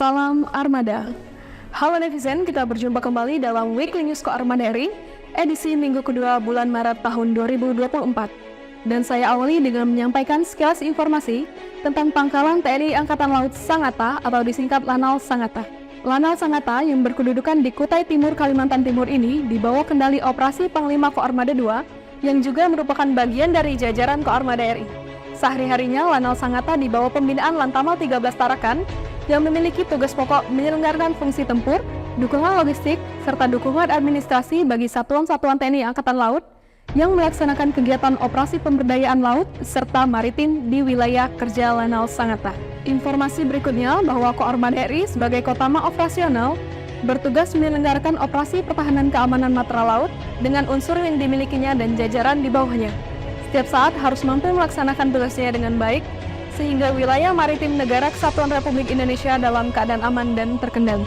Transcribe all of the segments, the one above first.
Salam Armada. Halo netizen, kita berjumpa kembali dalam Weekly News Armada RI, edisi minggu kedua bulan Maret tahun 2024. Dan saya awali dengan menyampaikan sekilas informasi tentang pangkalan TNI Angkatan Laut Sangatta atau disingkat Lanal Sangatta. Lanal Sangatta yang berkedudukan di Kutai Timur, Kalimantan Timur ini dibawa kendali operasi Panglima Koarmada II yang juga merupakan bagian dari jajaran Koarmada RI. Sehari-harinya Lanal Sangatta di bawah pembinaan Lantamal 13 Tarakan yang memiliki tugas pokok menyelenggarakan fungsi tempur, dukungan logistik, serta dukungan administrasi bagi satuan-satuan TNI Angkatan Laut yang melaksanakan kegiatan operasi pemberdayaan laut serta maritim di wilayah kerja Lanal Sangatta. Informasi berikutnya bahwa Koarmada RI sebagai Kotama Operasional bertugas menyelenggarakan operasi pertahanan keamanan matra laut dengan unsur yang dimilikinya dan jajaran di bawahnya. Setiap saat harus mampu melaksanakan tugasnya dengan baik, sehingga wilayah maritim Negara Kesatuan Republik Indonesia dalam keadaan aman dan terkendali.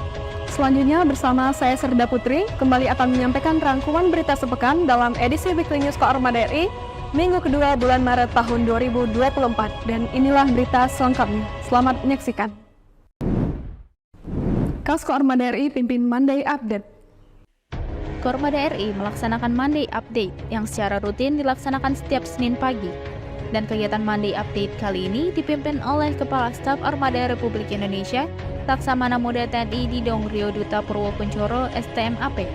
Selanjutnya bersama saya Serda Putri kembali akan menyampaikan rangkuman berita sepekan dalam edisi Weekly News Koarmada RI minggu kedua bulan Maret tahun 2024, dan inilah berita selengkapnya. Selamat menyaksikan. Kas Koarmada RI pimpin Monday Update. Koarmada RI melaksanakan Monday Update yang secara rutin dilaksanakan setiap Senin pagi. Dan kegiatan Monday Update kali ini dipimpin oleh Kepala Staf Armada Republik Indonesia, Laksamana Muda TNI Didong Rio Duta Purwokuncoro STMAP,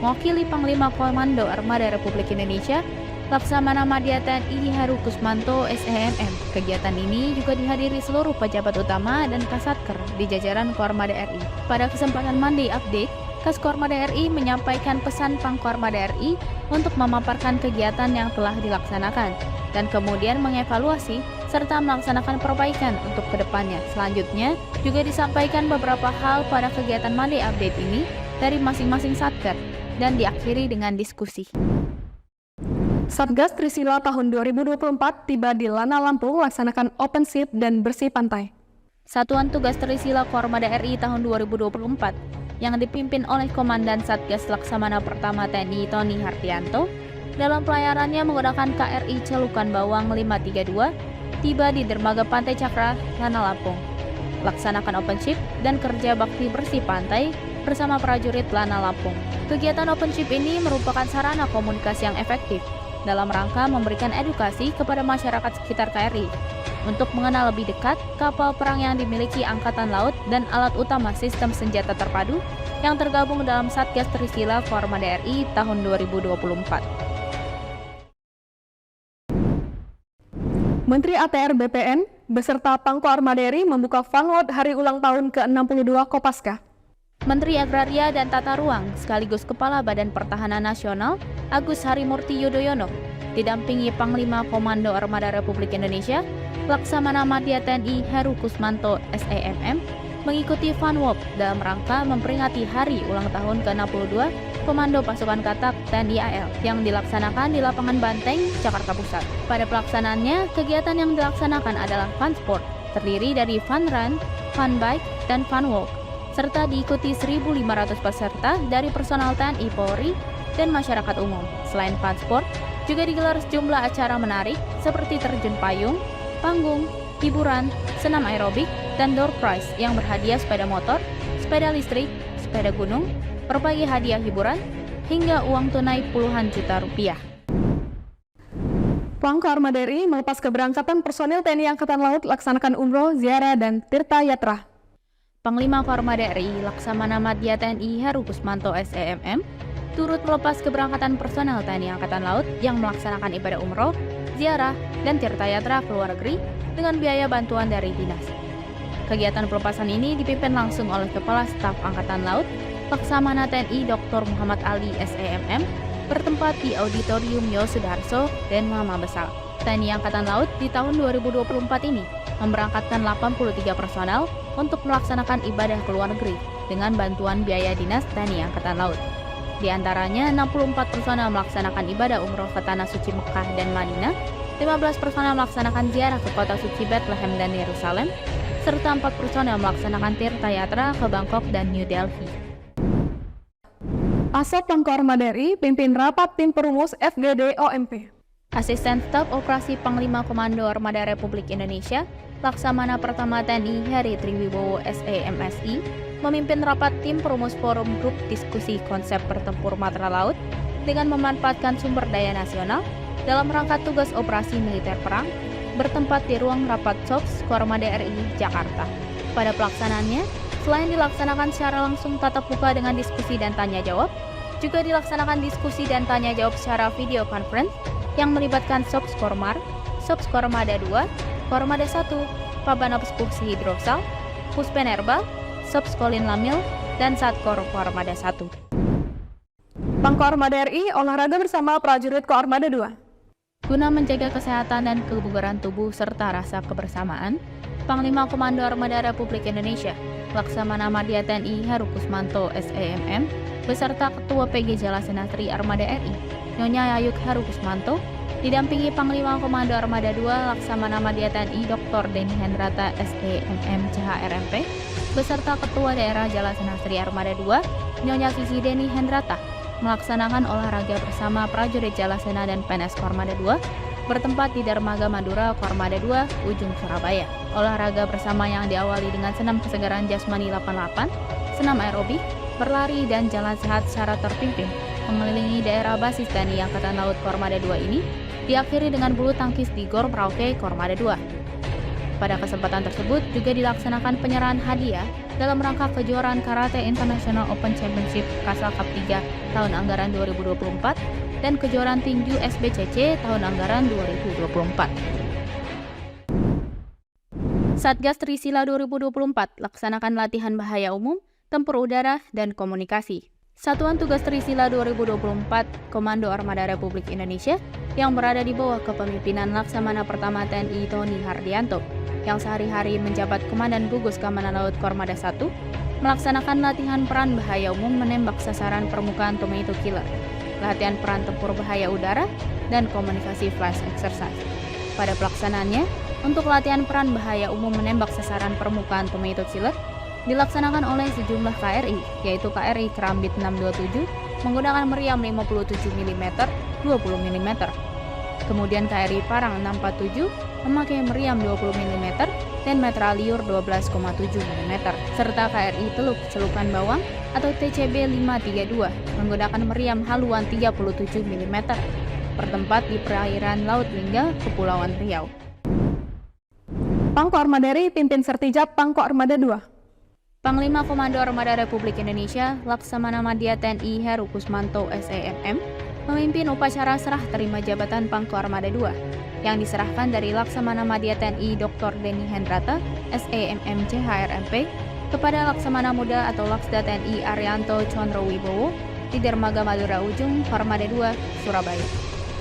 mewakili Panglima Komando Armada Republik Indonesia, Laksamana Madya TNI Heru Kusmanto SEMM. Kegiatan ini juga dihadiri seluruh pejabat utama dan Kasatker di jajaran Koarmada RI. Pada kesempatan Monday Update, Kas Koarmada RI menyampaikan pesan Pangkoarmada RI untuk memaparkan kegiatan yang telah dilaksanakan dan kemudian mengevaluasi serta melaksanakan perbaikan untuk kedepannya. Selanjutnya, juga disampaikan beberapa hal pada kegiatan Monday Update ini dari masing-masing Satker dan diakhiri dengan diskusi. Satgas Trisila tahun 2024 tiba di Lana Lampung melaksanakan open shift dan bersih pantai. Satuan Tugas Trisila Koarmada RI tahun 2024 yang dipimpin oleh Komandan Satgas Laksamana Pertama TNI Tony Hartianto dalam pelayarannya menggunakan KRI Celukan Bawang 532 tiba di dermaga Pantai Cakra, Lana Lampung. Laksanakan open shift dan kerja bakti bersih pantai bersama prajurit Lana Lampung. Kegiatan open shift ini merupakan sarana komunikasi yang efektif dalam rangka memberikan edukasi kepada masyarakat sekitar KRI untuk mengenal lebih dekat kapal perang yang dimiliki Angkatan Laut dan alat utama sistem senjata terpadu yang tergabung dalam Satgas Trisila Koarmada RI tahun 2024. Menteri ATR BPN beserta Pangko Armada RI membuka funload hari ulang tahun ke-62 Kopaska. Menteri Agraria dan Tata Ruang sekaligus Kepala Badan Pertahanan Nasional Agus Harimurti Yudhoyono didampingi Panglima Komando Armada Republik Indonesia Laksamana Madya TNI Heru Kusmanto SEMM mengikuti funwalk dalam rangka memperingati hari ulang tahun ke-62 Komando Pasukan Katak TNI AL yang dilaksanakan di Lapangan Banteng, Jakarta Pusat. Pada pelaksanaannya, kegiatan yang dilaksanakan adalah fun sport, terdiri dari fun run, fun bike, dan fun walk, serta diikuti 1.500 peserta dari personal TNI Polri dan masyarakat umum. Selain fun sport, juga digelar sejumlah acara menarik seperti terjun payung, panggung, hiburan, senam aerobik, dan door prize yang berhadiah sepeda motor, sepeda listrik, sepeda gunung, berbagai hadiah hiburan, hingga uang tunai puluhan juta rupiah. Pangko Armada RI melepas keberangkatan personil TNI Angkatan Laut laksanakan umroh, ziarah, dan tirta yatra. Panglima Koarmada RI Laksamana Madya TNI Heru Kusmanto SEMM turut melepas keberangkatan personel TNI Angkatan Laut yang melaksanakan ibadah umroh, ziarah, dan tirta yatra ke luar negeri dengan biaya bantuan dari dinas. Kegiatan pelepasan ini dipimpin langsung oleh Kepala Staf Angkatan Laut Laksamana TNI Dr. Muhammad Ali SEMM bertempat di Auditorium Yosudarso dan Mama Besar. TNI Angkatan Laut di tahun 2024 ini memberangkatkan 83 personel untuk melaksanakan ibadah ke luar negeri dengan bantuan biaya dinas TNI Angkatan Laut. Di antaranya 64 personel melaksanakan ibadah umroh ke Tanah Suci Mekah dan Madinah, 15 personel melaksanakan ziarah ke kota suci Bethlehem dan Yerusalem, serta 4 personel melaksanakan tirta yatra ke Bangkok dan New Delhi. Asop Pangko Armada RI pimpin rapat tim perumus FGD OMP. Asisten Staf Operasi Panglima Komando Armada Republik Indonesia, Laksamana Pertama TNI Heri Triwibowo SEMSI memimpin rapat tim perumus forum grup diskusi konsep bertempur matra laut dengan memanfaatkan sumber daya nasional dalam rangka tugas operasi militer perang bertempat di ruang rapat SOPS Kormada RI Jakarta. Pada pelaksanaannya, selain dilaksanakan secara langsung tatap muka dengan diskusi dan tanya jawab, juga dilaksanakan diskusi dan tanya jawab secara video conference yang melibatkan SOPS Kormar, SOPS Kormada 2, Kormada 1, Pabanops Puksi Hidrosal, Puspenerba, SOPS Kolin Lamil, dan Satkor Kormada 1. Pangkormada RI olahraga bersama prajurit Koarmada 2. Guna menjaga kesehatan dan kebugaran tubuh serta rasa kebersamaan, Panglima Komando Armada Republik Indonesia, Laksamana Madya TNI Heru Kusmanto SEMM, beserta Ketua PG Jalasena Tri Armada RI, Nyonya Yayuk Heru Kusmanto, didampingi Panglima Komando Armada 2 Laksamana Madya TNI Dr. Denny Hendrata SEMM CHRMP, beserta Ketua Daerah Jalasena Tri Armada 2, Nyonya Sisi Denny Hendrata, melaksanakan olahraga bersama prajurit Jalasena dan PNS Kormada 2 bertempat di Dermaga Madura Kormada 2, Ujung Surabaya. Olahraga bersama yang diawali dengan senam kesegaran jasmani 88, senam aerobik, berlari dan jalan sehat secara terpimpin mengelilingi daerah basis TNI Angkatan Laut Kormada 2 ini diakhiri dengan bulu tangkis di Gor Merauke Kormada 2. Pada kesempatan tersebut juga dilaksanakan penyerahan hadiah dalam rangka kejuaraan Karate International Open Championship Kasal Cup 3 tahun anggaran 2024 dan kejuaraan tinju SBCC tahun anggaran 2024. Satgas Trisila 2024 laksanakan latihan bahaya umum, tempur udara, dan komunikasi. Satuan Tugas Trisila 2024 Komando Armada Republik Indonesia yang berada di bawah kepemimpinan Laksamana Pertama TNI Tony Hardianto yang sehari-hari menjabat Komandan Gugus Keamanan Laut Kormada 1 melaksanakan latihan peran bahaya umum menembak sasaran permukaan tomato killer, latihan peran tempur bahaya udara, dan komunikasi flash exercise. Pada pelaksanaannya, untuk latihan peran bahaya umum menembak sasaran permukaan tomato killer dilaksanakan oleh sejumlah KRI, yaitu KRI Kerambit 627 menggunakan meriam 57 mm 20 mm. Kemudian KRI Parang 647 memakai meriam 20 mm dan metraliur 12,7 mm, serta KRI Teluk Celukan Bawang atau TCB 532 menggunakan meriam haluan 37 mm, bertempat di perairan Laut Lingga, Kepulauan Riau. Pangko Armada RI pimpin Sertijab Pangko Armada 2. Panglima Komando Armada Republik Indonesia Laksamana Madya TNI Heru Kusmanto SEMM memimpin upacara serah terima jabatan Pangko Armada 2 yang diserahkan dari Laksamana Madya TNI Dr. Denny Hendrata SEMM CHRMP kepada Laksamana Muda atau Laksda TNI Arianto Condrowibowo di Dermaga Madura Ujung Kormada 2, Surabaya.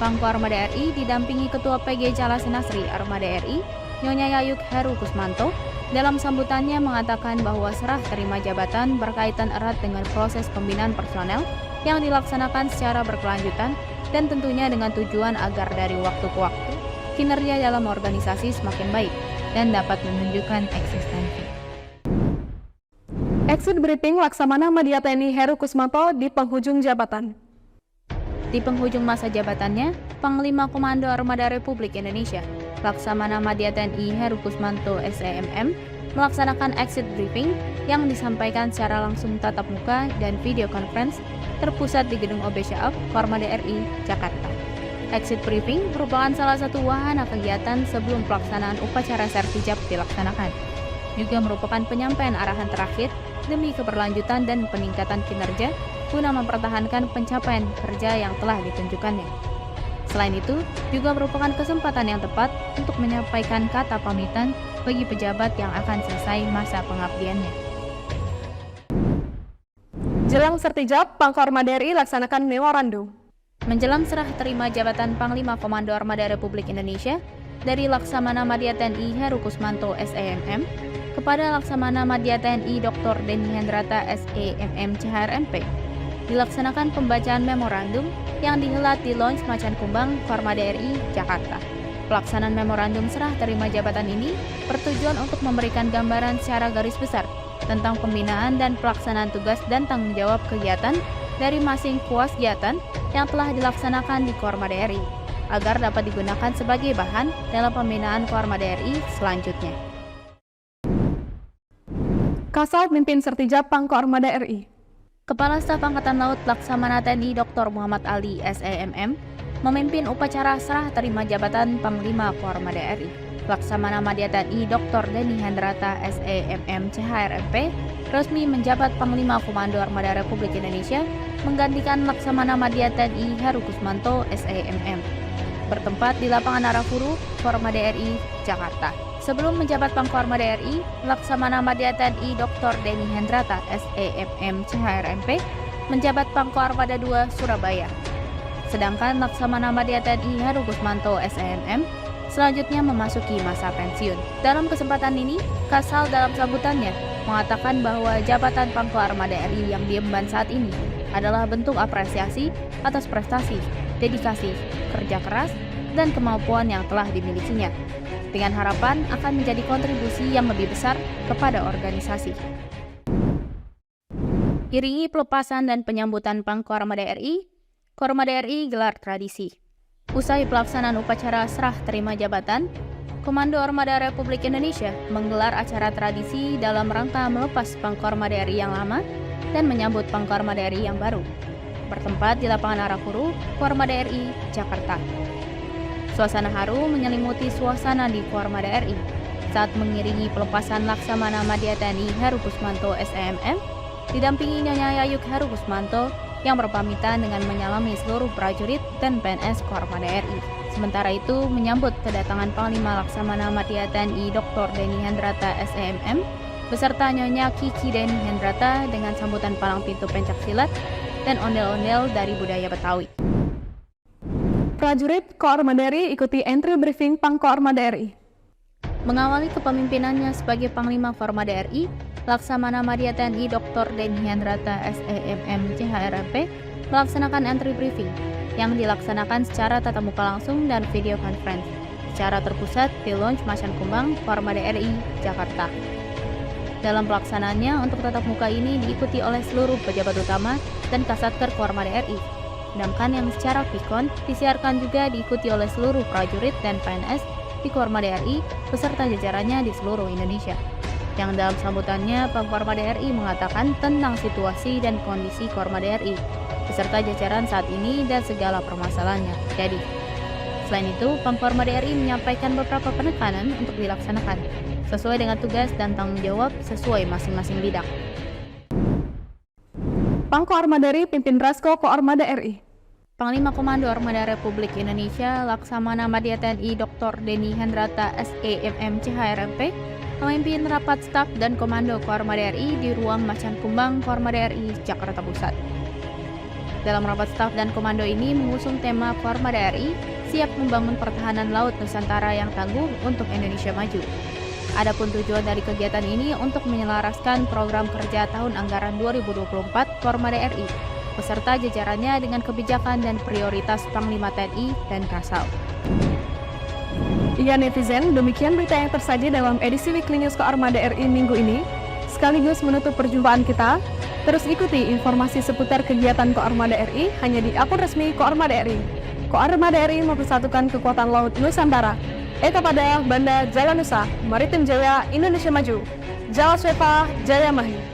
Pangko Armada RI didampingi Ketua PG Jalasena Tri Armada RI Nyonya Yayuk Heru Kusmanto dalam sambutannya mengatakan bahwa serah terima jabatan berkaitan erat dengan proses pembinaan personel yang dilaksanakan secara berkelanjutan dan tentunya dengan tujuan agar dari waktu ke waktu kinerja dalam organisasi semakin baik dan dapat menunjukkan eksistensi. Exit briefing Laksamana Madya TNI Heru Kusmanto di penghujung jabatan. Di penghujung masa jabatannya, Panglima Komando Armada Republik Indonesia Laksamana Madya TNI Heru Kusmanto SEMM melaksanakan exit briefing yang disampaikan secara langsung tatap muka dan video conference terpusat di Gedung OB/Syaaf Kormada RI, Jakarta. Exit briefing merupakan salah satu wahana kegiatan sebelum pelaksanaan upacara sertijab dilaksanakan. Juga merupakan penyampaian arahan terakhir demi keberlanjutan dan peningkatan kinerja guna mempertahankan pencapaian kerja yang telah ditunjukkannya. Selain itu, juga merupakan kesempatan yang tepat untuk menyampaikan kata pamitan bagi pejabat yang akan selesai masa pengabdiannya. Jelang Sertijab, Pangko Armada RI laksanakan memorandum. Menjelang serah terima jabatan Panglima Komando Armada Republik Indonesia dari Laksamana Madya TNI Heru Kusmanto SEMM kepada Laksamana Madya TNI Dr. Denny Hendrata SEMM CHRMP, dilaksanakan pembacaan memorandum yang dihelat di Lounge Macan Kumbang, Kormada RI, Jakarta. Pelaksanaan memorandum serah terima jabatan ini bertujuan untuk memberikan gambaran secara garis besar tentang pembinaan dan pelaksanaan tugas dan tanggung jawab kegiatan dari masing kegiatan yang telah dilaksanakan di Kormada RI, agar dapat digunakan sebagai bahan dalam pembinaan Kormada RI selanjutnya. Kasal pimpin Sertijab Pangko Armada RI. Kepala Staf Angkatan Laut Laksamana TNI Dr. Muhammad Ali SEMM memimpin upacara serah terima jabatan Panglima Koarmada RI. Laksamana Madya TNI Dr. Denny Hendrata SEMM CHRMP resmi menjabat Panglima Komando Armada Republik Indonesia menggantikan Laksamana Madya TNI Heru Kusmanto SEMM bertempat di lapangan Arafuru, Koarmada RI, Jakarta. Sebelum menjabat Pangko Armada RI, Laksamana Madya TNI Dr. Denny Hendrata SEMM CHRMP menjabat Pangko Armada II Surabaya. Sedangkan Laksamana Madya TNI Heru Kusmanto SEMM selanjutnya memasuki masa pensiun. Dalam kesempatan ini, Kasal dalam sambutannya mengatakan bahwa jabatan Pangko Armada RI yang diemban saat ini adalah bentuk apresiasi atas prestasi, dedikasi, kerja keras, dan kemampuan yang telah dimilikinya, dengan harapan akan menjadi kontribusi yang lebih besar kepada organisasi. Iringi pelepasan dan penyambutan Pangko Armada RI, Koarmada RI gelar tradisi. Usai pelaksanaan upacara serah terima jabatan, Komando Armada Republik Indonesia menggelar acara tradisi dalam rangka melepas Pangko Armada RI yang lama dan menyambut Pangko Armada RI yang baru, bertempat di lapangan Arafuru, Koarmada RI, Jakarta. Suasana haru menyelimuti suasana di Koarmada RI saat mengiringi pelepasan Laksamana Madya TNI Heru Kusmanto SEMM didampingi Nyonya Yayuk Heru Kusmanto yang berpamitan dengan menyalami seluruh prajurit dan PNS Koarmada RI. Sementara itu menyambut kedatangan Panglima Laksamana Madya TNI Dr. Denny Hendrata SEMM beserta Nyonya Kiki Denny Hendrata dengan sambutan palang pintu pencak silat dan ondel-ondel dari budaya Betawi. Prajurit Koarmada RI ikuti entry briefing Pangko Armada RI. Mengawali kepemimpinannya sebagai Panglima Koarmada RI, Laksamana Madya TNI Dr. Denny Hendrata SEMM CHRMP melaksanakan entry briefing yang dilaksanakan secara tatap muka langsung dan video conference secara terpusat di Lounge Macan Kumbang Koarmada RI, Jakarta. Dalam pelaksanaannya untuk tatap muka ini diikuti oleh seluruh pejabat utama dan Kasatker Koarmada RI. Sedangkan yang secara Vikon disiarkan juga diikuti oleh seluruh prajurit dan PNS di Koarmada RI beserta jajarannya di seluruh Indonesia. Yang dalam sambutannya, Pangko Armada RI mengatakan tentang situasi dan kondisi Koarmada RI beserta jajaran saat ini dan segala permasalahannya. Jadi, selain itu, Pangko Armada RI menyampaikan beberapa penekanan untuk dilaksanakan sesuai dengan tugas dan tanggung jawab sesuai masing-masing bidang. Pangko Armada RI pimpin Rasko Koarmada RI. Panglima Komando Armada Republik Indonesia Laksamana Madya TNI Dr. Denny Hendrata SEMM CHRMP memimpin rapat staf dan komando Koarmada RI di ruang Macan Kumbang Koarmada RI, Jakarta Pusat. Dalam rapat staf dan komando ini mengusung tema Koarmada RI siap membangun pertahanan laut Nusantara yang tangguh untuk Indonesia maju. Adapun tujuan dari kegiatan ini untuk menyelaraskan program kerja tahun anggaran 2024 Koarmada RI beserta jajarannya dengan kebijakan dan prioritas Panglima TNI dan Kasal. Iya netizen, demikian berita yang tersaji dalam edisi Weekly News Koarmada RI minggu ini. Sekaligus menutup perjumpaan kita, terus ikuti informasi seputar kegiatan Koarmada RI hanya di akun resmi Koarmada RI. Koarmada RI mempersatukan kekuatan laut Nusantara. Eka pada Banda Jaya Nusa, Maritim Jaya Indonesia Maju. Jaya Svepa, Jaya Mahi.